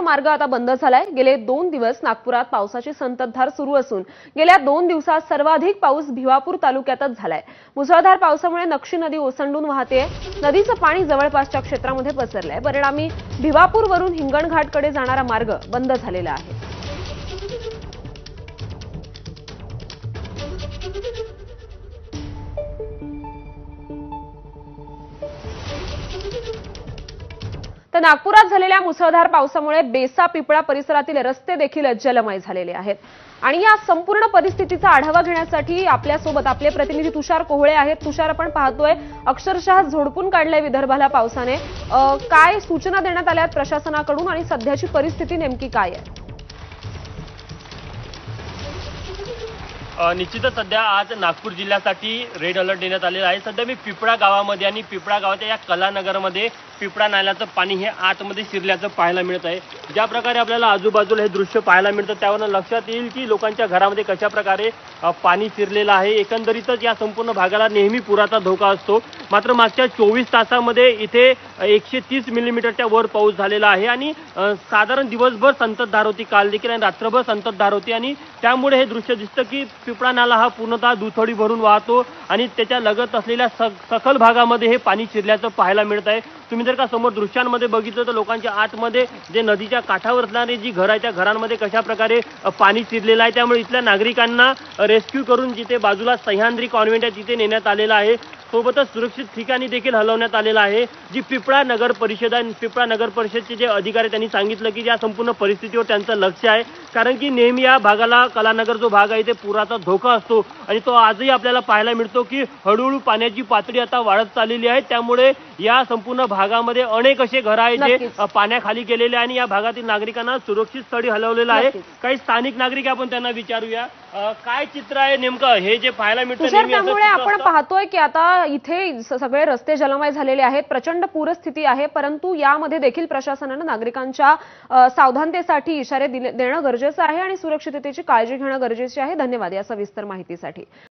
मार्ग आता बंद झालाय। गेले 2 दिवस नागपुरात पावसाची संततधार सुरू असून गेल्या 2 दिवसात सर्वाधिक पाऊस भिवापूर तालुक्यातच झालाय। मुसळधार पावसामुळे नक्षी नदी ओसंडून वाहतेय। नदीचं पाणी जवळपासच्या क्षेत्रामध्ये पसरलंय। परिणामी भिवापूरवरून हिंगणघाटकडे जाणारा मार्ग बंद झालेला आहे। तर नागपुरात झालेल्या मुसळधार पावसामुळे बेसा पिपळा परिसरातील रस्ते देखील जलमय झालेले आहेत। आणि या संपूर्ण परिस्थितीचा आढावा घेण्यासाठी आपल्यासोबत आपले प्रतिनिधी तुषार कोहळे आहेत। तुषार, आपण पाहतोय अक्षरशः झोडपून काढलंय विदर्भाला पावसाने। काय सूचना देण्यात आल्या आहेत प्रशासनाकडून आणि सध्याची परिस्थिती नेमकी काय आहे? निश्चितच सध्या आज नागपूर जिल्ह्यासाठी रेड अलर्ट देण्यात आलेला आहे। सध्या मी पिपळा गावामध्ये आणि पिपळा गावाच्या या कलानगरमध्ये पिपळा नाल्याचं पाणी हे आतमध्ये शिरल्याचं पाहायला मिळत आहे। ज्या प्रकारे आपल्याला आजूबाजूला हे दृश्य पाहायला मिळतं त्यावरून लक्षात येईल की लोकांच्या घरामध्ये कशा प्रकारे पाणी शिरलेलं आहे। एकंदरीतच या संपूर्ण भागाला नेहमी पुराचा धोका असतो। मात्र मागच्या 24 तासामध्ये इथे 130 मिलीमीटरच्या वर पाऊस झालेला आहे आणि साधारण दिवसभर संततधार होती, काल देखील आणि रात्रभर संततधार होती आणि त्यामुळे हे दृश्य दिसतं की पिपळा नाला हा पूर्णतः दुथडी भरून वाहतो आणि त्याच्या लगत असलेल्या सखल भागामध्ये हे पाणी शिरल्याचं पाहायला मिळत आहे। तुम्ही जर का समोर दृश्यांमध्ये बघितलं तर लोकांच्या आतमध्ये जे नदीच्या काठावर असणारी जी घरं आहेत त्या घरांमध्ये कशा प्रकारे पाणी शिरलेलं आहे। त्यामुळे इथल्या नागरिकांना रेस्क्यू करून जिथे बाजूला सह्याद्री कॉन्व्हेंट आहे तिथे नेण्यात आलेलं आहे। सोबतच सुरक्षित ठिकाणी देखील हलवण्यात आलेलं आहे। जी पिपळा नगर परिषद आहे, पिपळा नगर परिषदचे जे अधिकारी त्यांनी सांगितलं की या संपूर्ण परिस्थितीवर त्यांचं लक्ष आहे, कारण की नेहमी या भागाला कलानगर जो भाग आहे ते पुराचा धोका असतो आणि तो आजही आपल्याला पाहायला मिळतो की हळूहळू पाण्याची पातळी आता वाढत चाललेली आहे। त्यामुळे या संपूर्ण भागामध्ये अनेक असे घर आहेत जे पाण्याखाली गेलेले आणि या भागातील नागरिकांना सुरक्षित स्थळी हलवलेलं आहे। काही स्थानिक नागरिक आपण त्यांना विचारूया काय चित्र आहे नेमकं हे जे पाहायला मिळतं। त्यामुळे आपण पाहतोय की आता इथे सगळे रस्ते जलमय झालेले आहेत, प्रचंड पूरस्थिती आहे, परंतु यामध्ये देखील प्रशासनाने नागरिकांच्या सावधानतेसाठी इशारे देणं गरजेचं आहे आणि सुरक्षिततेची काळजी घेणं गरजेचे आहे। धन्यवाद या सविस्तर माहितीसाठी।